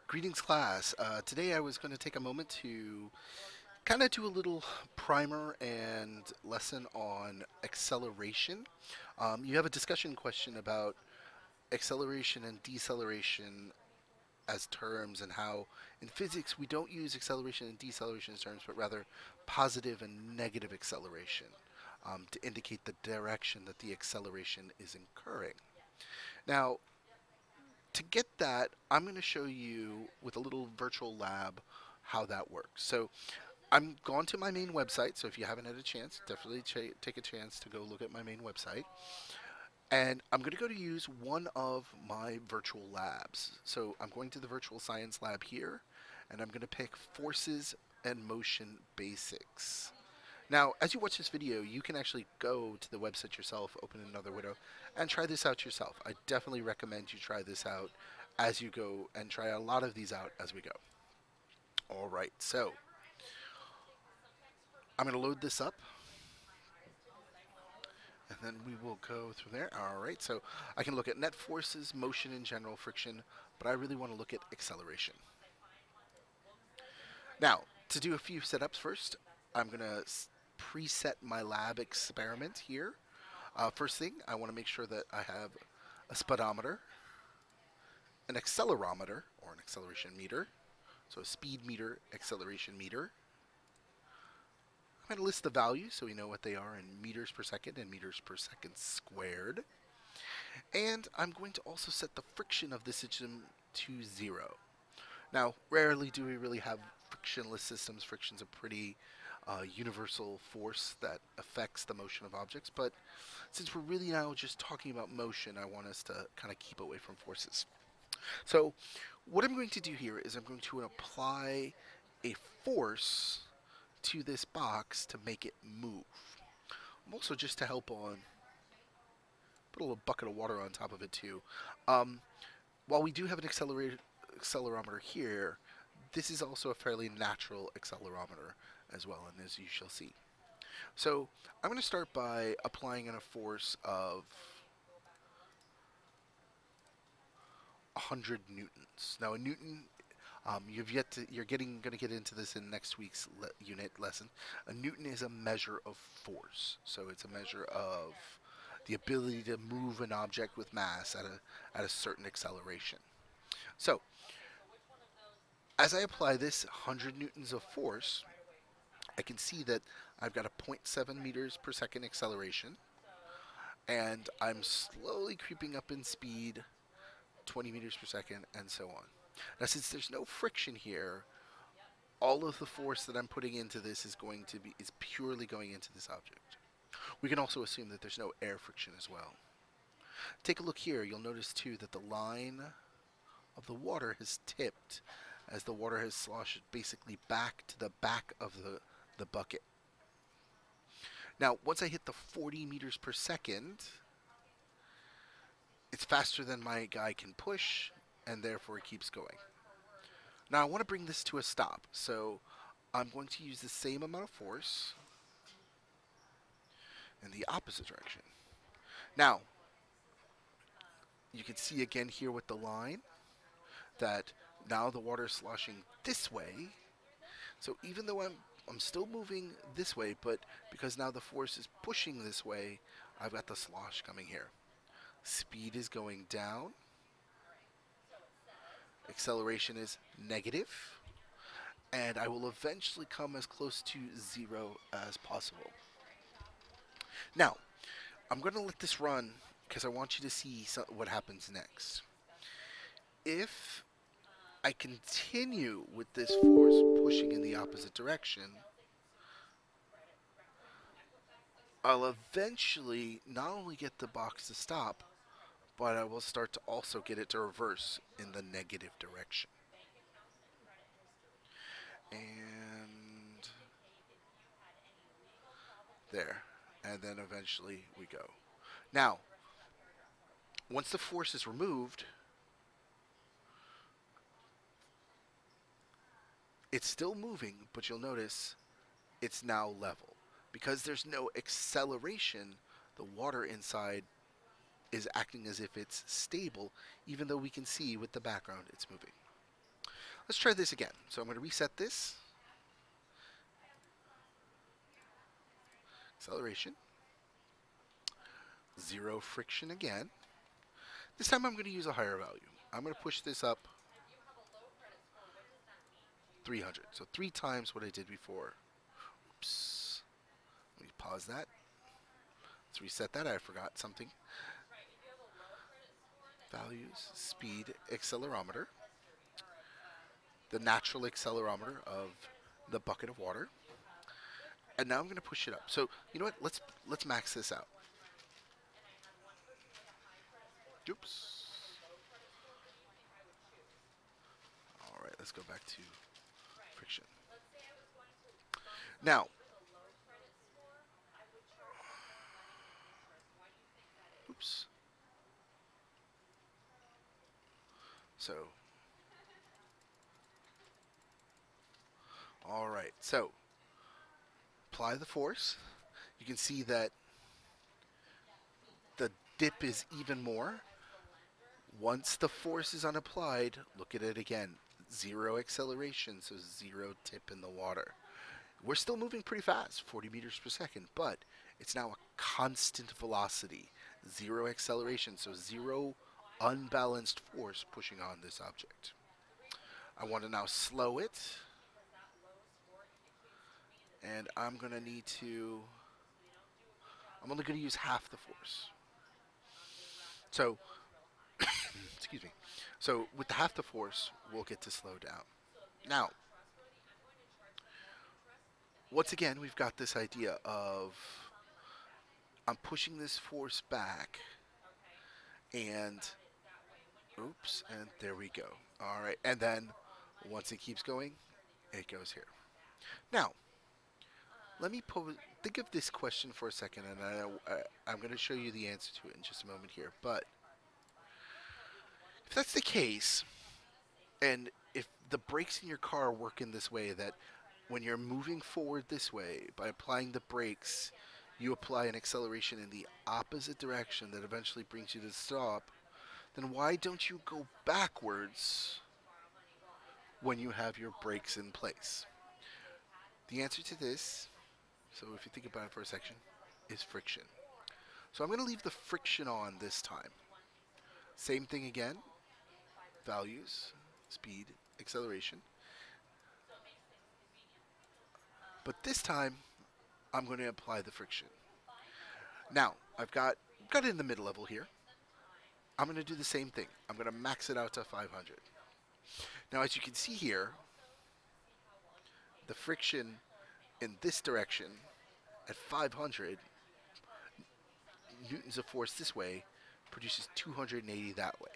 Greetings class. Today I was going to take a moment to kind of do a little primer and lesson on acceleration. You have a discussion question about acceleration and deceleration as terms and how in physics we don't use acceleration and deceleration as terms but rather positive and negative acceleration to indicate the direction that the acceleration is incurring. Now, to get that, I'm going to show you with a little virtual lab how that works. So I'm gone to my main website, so if you haven't had a chance, definitely take a chance to go look at my main website. And I'm going to go to use one of my virtual labs. So I'm going to the virtual science lab here, and I'm going to pick forces and motion basics. Now, as you watch this video, you can actually go to the website yourself, open another window, and try this out yourself. I definitely recommend you try this out as you go and try a lot of these out as we go. All right, so I'm going to load this up, and then we will go through there. All right, so I can look at net forces, motion in general, friction, but I really want to look at acceleration. Now, to do a few setups first, I'm going to preset my lab experiment here. First thing, I want to make sure that I have a speedometer, an accelerometer, or an acceleration meter, so a speed meter, acceleration meter. I'm going to list the values so we know what they are in meters per second and meters per second squared. And I'm going to also set the friction of the system to 0. Now, rarely do we really have frictionless systems. Friction's a pretty universal force that affects the motion of objects, but since we're really now just talking about motion, I want us to kind of keep away from forces. So what I'm going to do here is I'm going to apply a force to this box to make it move. I'm also, just to help on, put a little bucket of water on top of it too. While we do have an accelerometer here, this is also a fairly natural accelerometer as well, and as you shall see. So I'm going to start by applying a force of 100 newtons. Now a newton, you're going to get into this in next week's unit lesson. A newton is a measure of force, so it's a measure of the ability to move an object with mass at a certain acceleration. So as I apply this 100 newtons of force, I can see that I've got a 0.7 meters per second acceleration, and I'm slowly creeping up in speed, 20 meters per second, and so on. Now, since there's no friction here, all of the force that I'm putting into this is purely going into this object. We can also assume that there's no air friction as well. Take a look here. You'll notice too that the line of the water has tipped as the water has sloshed basically back to the back of the bucket. Now, once I hit the 40 meters per second, it's faster than my guy can push, and therefore it keeps going. Now, I want to bring this to a stop, so I'm going to use the same amount of force in the opposite direction. Now, you can see again here with the line that now the water is sloshing this way. So even though I'm still moving this way, but because now the force is pushing this way, I've got the slosh coming here. Speed is going down. Acceleration is negative. And I will eventually come as close to 0 as possible. Now, I'm going to let this run because I want you to see what happens next. If I continue with this force pushing in the opposite direction, I'll eventually not only get the box to stop, but I will start to also get it to reverse in the negative direction. And there. And then eventually we go. Now, once the force is removed, it's still moving, but you'll notice it's now level. Because there's no acceleration, the water inside is acting as if it's stable, even though we can see with the background it's moving. Let's try this again. So I'm going to reset this. Acceleration. 0 friction again. This time I'm going to use a higher value. I'm going to push this up 300. So 3 times what I did before. Oops. Let me pause that. Let's reset that. I forgot something. Values, speed, accelerometer. The natural accelerometer of the bucket of water. And now I'm going to push it up. So, you know what? Let's max this out. Oops. All right, let's go back to friction. Now, oops. So, all right. So, apply the force. You can see that the dip is even more. Once the force is unapplied, look at it again. 0 acceleration, so 0 tip in the water. We're still moving pretty fast, 40 meters per second, but it's now a constant velocity. 0 acceleration, so 0 unbalanced force pushing on this object. I want to now slow it. And I'm going to need to... I'm only going to use half the force. So, excuse me. So with the half the force, we'll get to slow down. Now, once again, we've got this idea of I'm pushing this force back, and oops, and there we go. All right, and then once it keeps going, it goes here. Now, let me think of this question for a second, and I'm going to show you the answer to it in just a moment here. But if that's the case, and if the brakes in your car work in this way, that when you're moving forward this way, by applying the brakes, you apply an acceleration in the opposite direction that eventually brings you to the stop, then why don't you go backwards when you have your brakes in place? The answer to this, so if you think about it for a section, is friction. So I'm going to leave the friction on this time. Same thing again, values, speed, acceleration. But this time, I'm going to apply the friction. Now, I've got it in the mid-level here. I'm going to do the same thing. I'm going to max it out to 500. Now, as you can see here, the friction in this direction at 500 newtons of force this way produces 280 that way.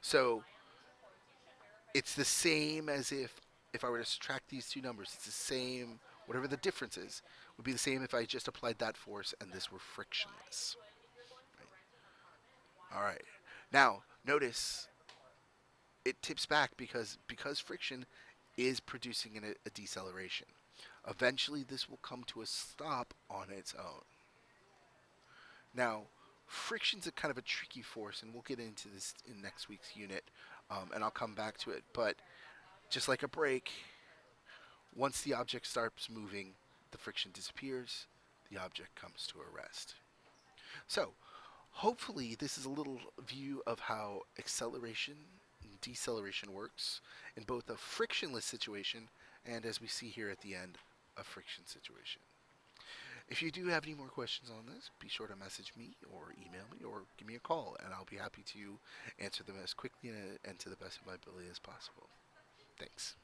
So it's the same as if I were to subtract these two numbers. It's the same, whatever the difference is, would be the same if I just applied that force and this were frictionless. Right. All right. Now, notice it tips back because friction is producing a deceleration. Eventually, this will come to a stop on its own. Now, friction's a kind of a tricky force, and we'll get into this in next week's unit, and I'll come back to it. But just like a brake, once the object starts moving, the friction disappears, the object comes to a rest. So, hopefully this is a little view of how acceleration and deceleration works in both a frictionless situation and, as we see here at the end, a friction situation. If you do have any more questions on this, be sure to message me or email me or give me a call, and I'll be happy to answer them as quickly and to the best of my ability as possible. Thanks.